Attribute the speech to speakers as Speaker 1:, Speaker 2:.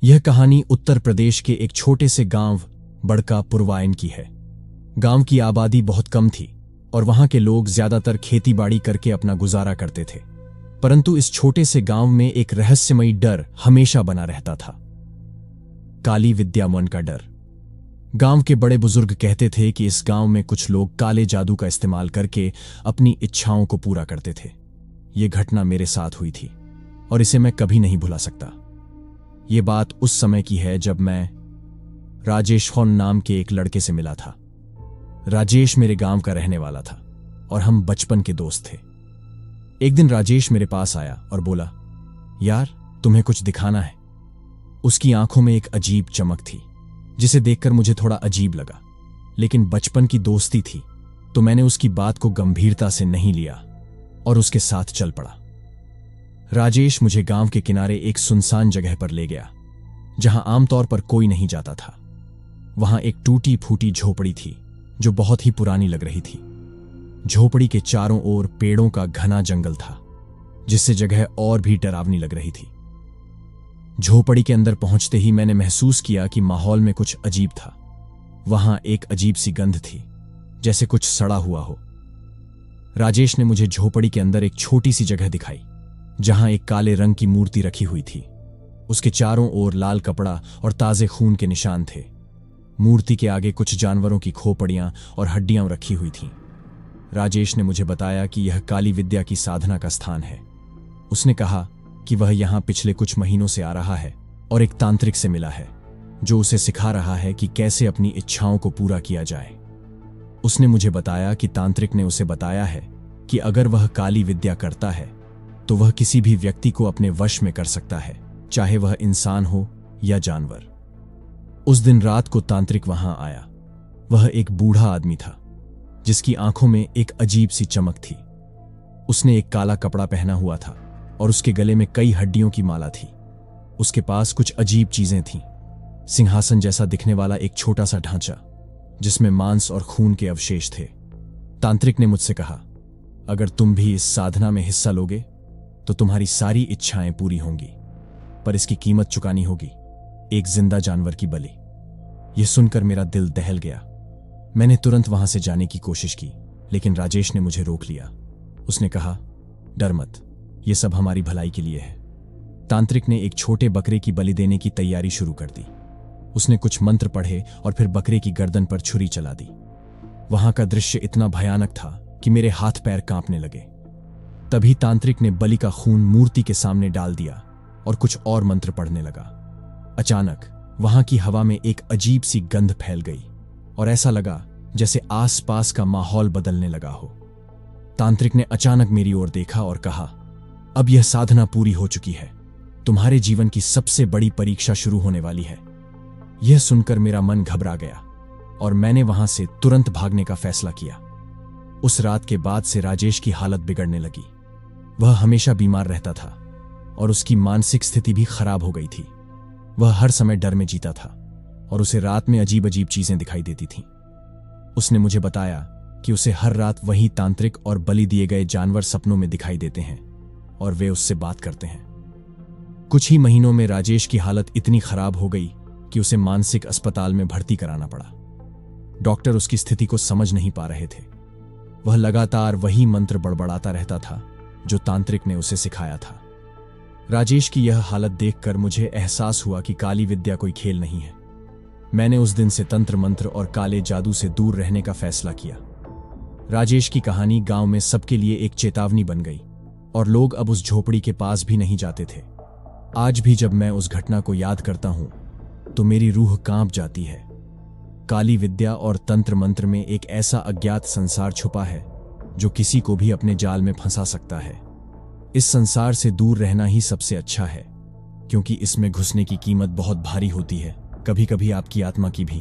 Speaker 1: यह कहानी उत्तर प्रदेश के एक छोटे से गांव बड़का पुरवाइन की है। गांव की आबादी बहुत कम थी और वहां के लोग ज्यादातर खेतीबाड़ी करके अपना गुजारा करते थे। परंतु इस छोटे से गांव में एक रहस्यमयी डर हमेशा बना रहता था, काली विद्या मन का डर। गांव के बड़े बुजुर्ग कहते थे कि इस गांव में कुछ लोग काले जादू का इस्तेमाल करके अपनी इच्छाओं को पूरा करते थे। यह घटना मेरे साथ हुई थी और इसे मैं कभी नहीं भुला सकता। ये बात उस समय की है जब मैं राजेश खौन नाम के एक लड़के से मिला था। राजेश मेरे गांव का रहने वाला था और हम बचपन के दोस्त थे। एक दिन राजेश मेरे पास आया और बोला, यार तुम्हें कुछ दिखाना है। उसकी आंखों में एक अजीब चमक थी जिसे देखकर मुझे थोड़ा अजीब लगा, लेकिन बचपन की दोस्ती थी तो मैंने उसकी बात को गंभीरता से नहीं लिया और उसके साथ चल पड़ा। राजेश मुझे गांव के किनारे एक सुनसान जगह पर ले गया जहां आमतौर पर कोई नहीं जाता था। वहां एक टूटी फूटी झोपड़ी थी जो बहुत ही पुरानी लग रही थी। झोपड़ी के चारों ओर पेड़ों का घना जंगल था जिससे जगह और भी डरावनी लग रही थी। झोपड़ी के अंदर पहुंचते ही मैंने महसूस किया कि माहौल में कुछ अजीब था। वहां एक अजीब सी गंध थी, जैसे कुछ सड़ा हुआ हो। राजेश ने मुझे झोपड़ी के अंदर एक छोटी सी जगह दिखाई जहां एक काले रंग की मूर्ति रखी हुई थी। उसके चारों ओर लाल कपड़ा और ताजे खून के निशान थे। मूर्ति के आगे कुछ जानवरों की खोपड़ियां और हड्डियां रखी हुई थीं। राजेश ने मुझे बताया कि यह काली विद्या की साधना का स्थान है। उसने कहा कि वह यहां पिछले कुछ महीनों से आ रहा है और एक तांत्रिक से मिला है जो उसे सिखा रहा है कि कैसे अपनी इच्छाओं को पूरा किया जाए। उसने मुझे बताया कि तांत्रिक ने उसे बताया है कि अगर वह काली विद्या करता है तो वह किसी भी व्यक्ति को अपने वश में कर सकता है, चाहे वह इंसान हो या जानवर। उस दिन रात को तांत्रिक वहां आया। वह एक बूढ़ा आदमी था जिसकी आंखों में एक अजीब सी चमक थी। उसने एक काला कपड़ा पहना हुआ था और उसके गले में कई हड्डियों की माला थी। उसके पास कुछ अजीब चीजें थीं, सिंहासन जैसा दिखने वाला एक छोटा सा ढांचा जिसमें मांस और खून के अवशेष थे। तांत्रिक ने मुझसे कहा, अगर तुम भी इस साधना में हिस्सा लोगे तो तुम्हारी सारी इच्छाएं पूरी होंगी, पर इसकी कीमत चुकानी होगी, एक जिंदा जानवर की बलि। यह सुनकर मेरा दिल दहल गया। मैंने तुरंत वहां से जाने की कोशिश की, लेकिन राजेश ने मुझे रोक लिया। उसने कहा, डर मत, यह सब हमारी भलाई के लिए है। तांत्रिक ने एक छोटे बकरे की बलि देने की तैयारी शुरू कर दी। उसने कुछ मंत्र पढ़े और फिर बकरे की गर्दन पर छुरी चला दी। वहां का दृश्य इतना भयानक था कि मेरे हाथ पैर कांपने लगे। तभी तांत्रिक ने बलि का खून मूर्ति के सामने डाल दिया और कुछ और मंत्र पढ़ने लगा। अचानक वहां की हवा में एक अजीब सी गंध फैल गई और ऐसा लगा जैसे आसपास का माहौल बदलने लगा हो। तांत्रिक ने अचानक मेरी ओर देखा और कहा, अब यह साधना पूरी हो चुकी है, तुम्हारे जीवन की सबसे बड़ी परीक्षा शुरू होने वाली है। यह सुनकर मेरा मन घबरा गया और मैंने वहां से तुरंत भागने का फैसला किया। उस रात के बाद से राजेश की हालत बिगड़ने लगी। वह हमेशा बीमार रहता था और उसकी मानसिक स्थिति भी खराब हो गई थी। वह हर समय डर में जीता था और उसे रात में अजीब अजीब चीजें दिखाई देती थीं। उसने मुझे बताया कि उसे हर रात वही तांत्रिक और बलि दिए गए जानवर सपनों में दिखाई देते हैं और वे उससे बात करते हैं। कुछ ही महीनों में राजेश की हालत इतनी खराब हो गई कि उसे मानसिक अस्पताल में भर्ती कराना पड़ा। डॉक्टर उसकी स्थिति को समझ नहीं पा रहे थे। वह लगातार वही मंत्र बड़बड़ाता रहता था जो तांत्रिक ने उसे सिखाया था। राजेश की यह हालत देखकर मुझे एहसास हुआ कि काली विद्या कोई खेल नहीं है। मैंने उस दिन से तंत्र मंत्र और काले जादू से दूर रहने का फैसला किया। राजेश की कहानी गांव में सबके लिए एक चेतावनी बन गई और लोग अब उस झोपड़ी के पास भी नहीं जाते थे। आज भी जब मैं उस घटना को याद करता हूं तो मेरी रूह कांप जाती है। काली विद्या और तंत्र मंत्र में एक ऐसा अज्ञात संसार छुपा है जो किसी को भी अपने जाल में फंसा सकता है। इस संसार से दूर रहना ही सबसे अच्छा है, क्योंकि इसमें घुसने की कीमत बहुत भारी होती है, कभी कभी आपकी आत्मा की भी।